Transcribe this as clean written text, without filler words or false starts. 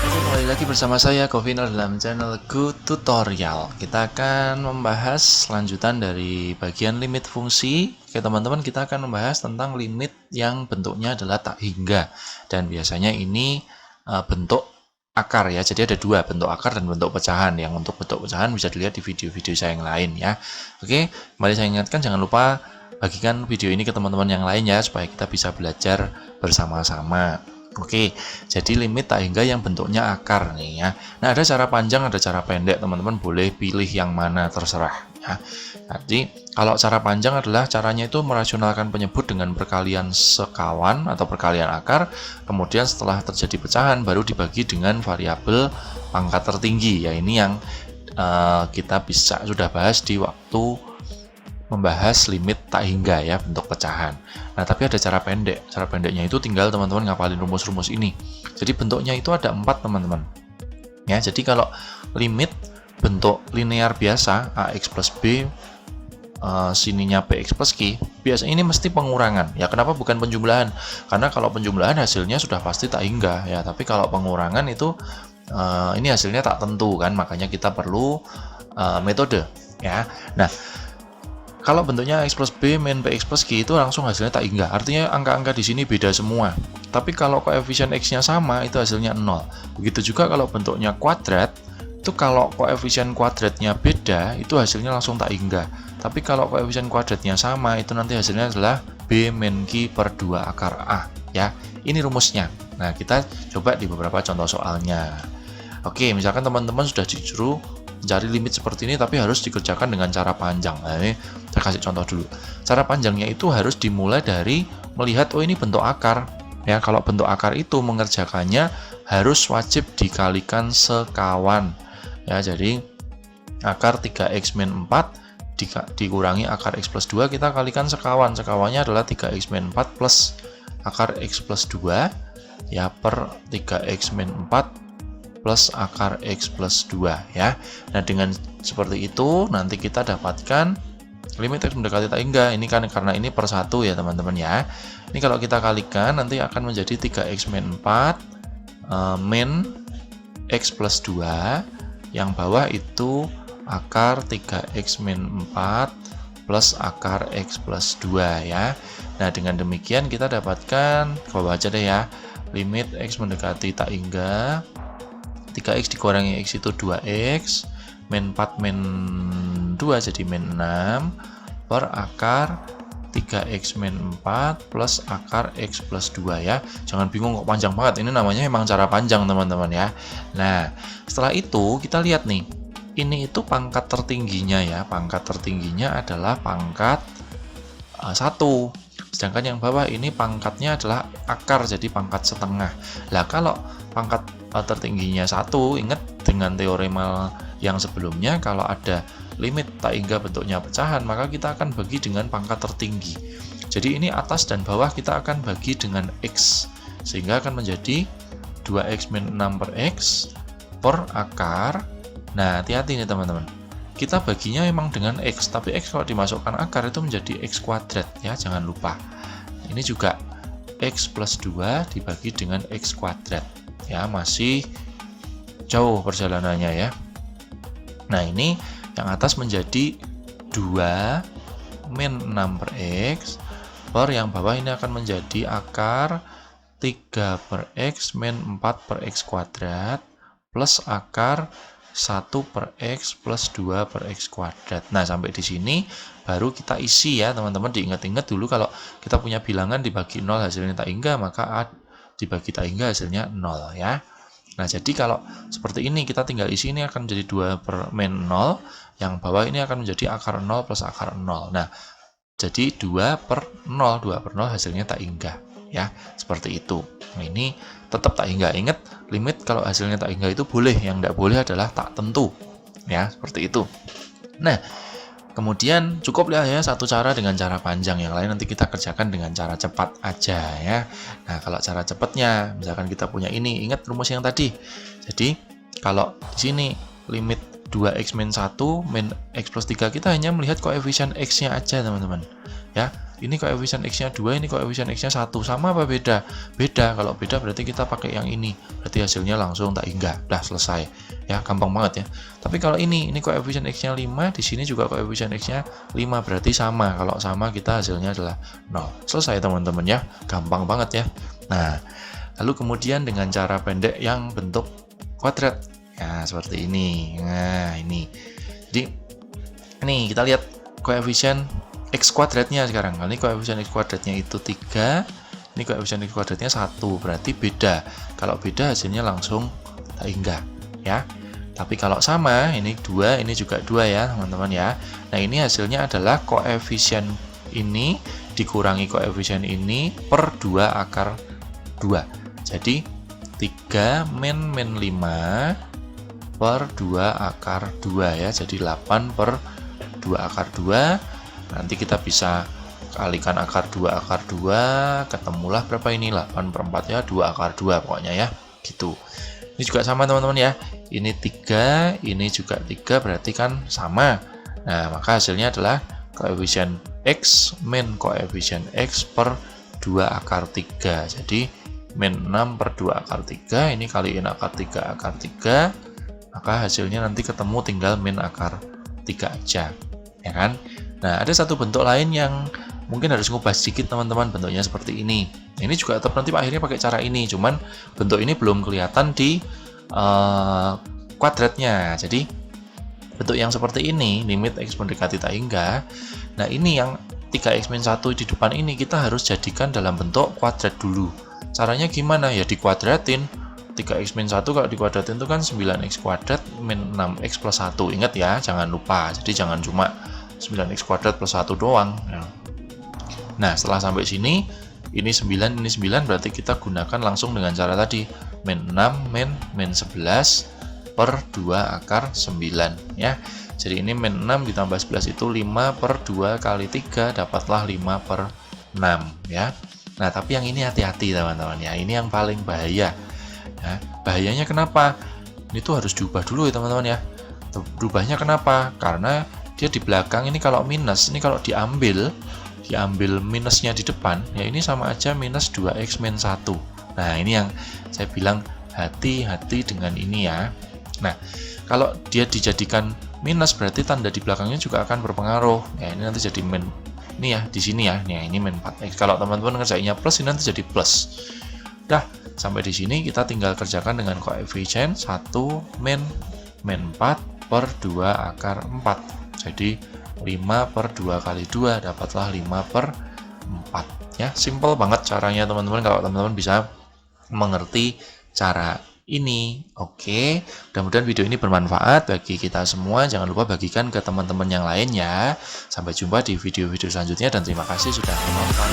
Kembali lagi bersama saya Goviner dalam channel Go Tutorial. Kita akan membahas lanjutan dari bagian limit fungsi. Oke teman-teman, kita akan membahas tentang limit yang bentuknya adalah tak hingga. Dan biasanya ini bentuk akar ya. Jadi ada dua, bentuk akar dan bentuk pecahan. Yang untuk bentuk pecahan bisa dilihat di video-video saya yang lain ya. Oke, kembali saya ingatkan jangan lupa bagikan video ini ke teman-teman yang lain ya, supaya kita bisa belajar bersama-sama. Oke, jadi limit tak hingga yang bentuknya akar nih ya. Nah, ada cara panjang, ada cara pendek. Teman-teman boleh pilih yang mana, terserah ya. Jadi, kalau cara panjang adalah caranya itu merasionalkan penyebut dengan perkalian sekawan atau perkalian akar. Kemudian setelah terjadi pecahan baru dibagi dengan variabel pangkat tertinggi. Ya, ini yang kita sudah bahas di waktu membahas limit tak hingga ya, bentuk pecahan. Nah, tapi ada cara pendek. Cara pendeknya itu tinggal teman-teman ngapalin rumus-rumus ini. Jadi bentuknya itu ada 4 teman-teman. Ya, jadi kalau limit bentuk linear biasa ax plus b sininya bx plus q, biasanya ini mesti pengurangan. Ya, kenapa bukan penjumlahan? Karena kalau penjumlahan hasilnya sudah pasti tak hingga ya, tapi kalau pengurangan itu ini hasilnya tak tentu kan, makanya kita perlu metode ya. Nah, kalau bentuknya x plus b min bx plus q itu langsung hasilnya tak hingga. Artinya angka-angka di sini beda semua. Tapi kalau koefisien x-nya sama, itu hasilnya 0. Begitu juga kalau bentuknya kuadrat, itu kalau koefisien kuadratnya beda, itu hasilnya langsung tak hingga. Tapi kalau koefisien kuadratnya sama, itu nanti hasilnya adalah b min q per 2 akar a. Ya, ini rumusnya. Nah, kita coba di beberapa contoh soalnya. Oke, misalkan teman-teman sudah disuruh mencari limit seperti ini, tapi harus dikerjakan dengan cara panjang. Nah, ini saya kasih contoh dulu. Cara panjangnya itu harus dimulai dari melihat, oh ini bentuk akar. Ya, kalau bentuk akar itu mengerjakannya harus wajib dikalikan sekawan. Ya, jadi akar 3x min 4 dikurangi akar x plus 2, kita kalikan sekawan. Sekawannya adalah 3x min 4 plus akar x plus 2 ya, per 3x min 4 plus akar x plus 2 ya. Nah, dengan seperti itu nanti kita dapatkan limit x mendekati tak hingga. Ini kan karena ini per 1 ya teman-teman ya. Ini kalau kita kalikan nanti akan menjadi 3x min 4 min x plus 2, yang bawah itu akar 3x min 4 plus akar x plus 2 ya. Nah, dengan demikian kita dapatkan, coba aja deh ya, limit x mendekati tak hingga 3x dikurangi x itu 2x, min 4 min 2 jadi min 6 per akar 3x min 4 plus akar x plus 2 ya. Jangan bingung kok panjang banget, ini namanya emang cara panjang teman-teman ya. Nah, setelah itu kita lihat nih, ini itu pangkat tertingginya ya. Pangkat tertingginya adalah pangkat 1. Sedangkan yang bawah ini pangkatnya adalah akar, jadi pangkat setengah. Lah, kalau pangkat tertingginya 1, ingat dengan teorema yang sebelumnya, kalau ada limit tak hingga bentuknya pecahan, maka kita akan bagi dengan pangkat tertinggi. Jadi ini atas dan bawah kita akan bagi dengan x, sehingga akan menjadi 2x min 6 per x per akar. Nah, hati-hati nih teman-teman, kita baginya memang dengan x, tapi x kalau dimasukkan akar itu menjadi x kuadrat ya, jangan lupa. Ini juga x plus 2 dibagi dengan x kuadrat ya, masih jauh perjalanannya ya. Nah, ini yang atas menjadi 2 min 6 per x per yang bawah ini akan menjadi akar 3 per x min 4 per x kuadrat plus akar 1 per x plus 2 per x kuadrat. Nah, sampai di sini baru kita isi ya teman-teman. Diingat-ingat dulu, kalau kita punya bilangan dibagi 0 hasilnya tak hingga, maka A dibagi tak hingga hasilnya 0 ya. Nah, jadi kalau seperti ini kita tinggal isi, ini akan menjadi 2 per min 0, yang bawah ini akan menjadi akar 0 plus akar 0. Nah, jadi 2 per 0 hasilnya tak hingga ya, seperti itu. Nah, ini tetap tak hingga. Ingat, limit kalau hasilnya tak hingga itu boleh, yang tidak boleh adalah tak tentu ya, seperti itu. Nah, kemudian cukup ya satu cara dengan cara panjang, yang lain nanti kita kerjakan dengan cara cepat aja ya. Nah, kalau cara cepatnya, misalkan kita punya ini, ingat rumus yang tadi. Jadi kalau di sini limit 2x min 1 min x plus 3, kita hanya melihat koefisien x-nya aja teman-teman ya. ini koefisien X-nya 2, ini koefisien X-nya 1. Sama apa beda? Beda. Kalau beda berarti kita pakai yang ini. Berarti hasilnya langsung tak hingga. Udah selesai. Ya, gampang banget ya. Tapi kalau ini koefisien X-nya 5, di sini juga koefisien X-nya 5, berarti sama. Kalau sama kita hasilnya adalah 0. Selesai teman-teman ya. Gampang banget ya. Nah, lalu kemudian dengan cara pendek yang bentuk kuadrat. Ya, seperti ini. Nah, ini. Jadi, ini kita lihat koefisien X kuadratnya sekarang. Ini koefisien X kuadratnya itu 3, ini koefisien X kuadratnya 1, berarti beda. Kalau beda hasilnya langsung tak hingga ya. Tapi kalau sama, ini 2, ini juga 2 ya teman-teman ya. Nah, ini hasilnya adalah koefisien ini dikurangi koefisien ini per 2 akar 2. Jadi 3 min 5 per 2 akar 2 ya. Jadi 8 per 2 akar 2. Nanti kita bisa kalikan akar 2 akar 2, ketemulah berapa ini? 8 per 4 ya, 2 akar 2 pokoknya ya, gitu. Ini juga sama teman-teman ya, ini 3, ini juga 3, berarti kan sama. Nah, maka hasilnya adalah koefisien X min koefisien X per 2 akar 3. Jadi, min 6 per 2 akar 3, ini kaliin akar 3 akar 3, maka hasilnya nanti ketemu tinggal min akar 3 aja, ya kan? Nah, ada satu bentuk lain yang mungkin harus ngubah sedikit teman-teman, bentuknya seperti ini. Ini juga tetap nanti akhirnya pakai cara ini, cuman bentuk ini belum kelihatan di kuadratnya. Jadi, bentuk yang seperti ini, limit X mendekati tak hingga. Nah, ini yang 3x-1 di depan ini kita harus jadikan dalam bentuk kuadrat dulu. Caranya gimana? Ya dikuadratin. 3x-1 kalau dikuadratin itu kan 9x kuadrat min 6x plus 1. Ingat ya, jangan lupa. Jadi jangan cuma 9x kuadrat plus 1 doang. Nah, setelah sampai sini, ini 9, ini 9, berarti kita gunakan langsung dengan cara tadi. Min 6, min 11 per 2 akar 9. Ya. Jadi ini min 6 ditambah 11 itu 5 per 2 kali 3, dapatlah 5 per 6. Ya. Nah, tapi yang ini hati-hati teman-teman ya. Ini yang paling bahaya. Ya. Bahayanya kenapa? Ini tuh harus diubah dulu ya teman-teman ya. Berubahnya kenapa? Karena dia di belakang ini kalau minus, ini kalau diambil minusnya di depan, ya ini sama aja minus 2x min 1. Nah, ini yang saya bilang hati-hati dengan ini ya. Nah, kalau dia dijadikan minus berarti tanda di belakangnya juga akan berpengaruh. Ya, ini nanti jadi min, ini ya, di sini ya. Nah, ini min 4x. Kalau teman-teman ngerjainnya plus, ini nanti jadi plus. Dah, sampai di sini kita tinggal kerjakan dengan koefisien 1 min 4 per 2 akar 4. Jadi 5 per 2 kali 2 dapatlah 5 per 4 ya. Simple banget caranya teman-teman, kalau teman-teman bisa mengerti cara ini. Oke, mudah-mudahan video ini bermanfaat bagi kita semua. Jangan lupa bagikan ke teman-teman yang lain ya. Sampai jumpa di video-video selanjutnya dan terima kasih sudah menonton.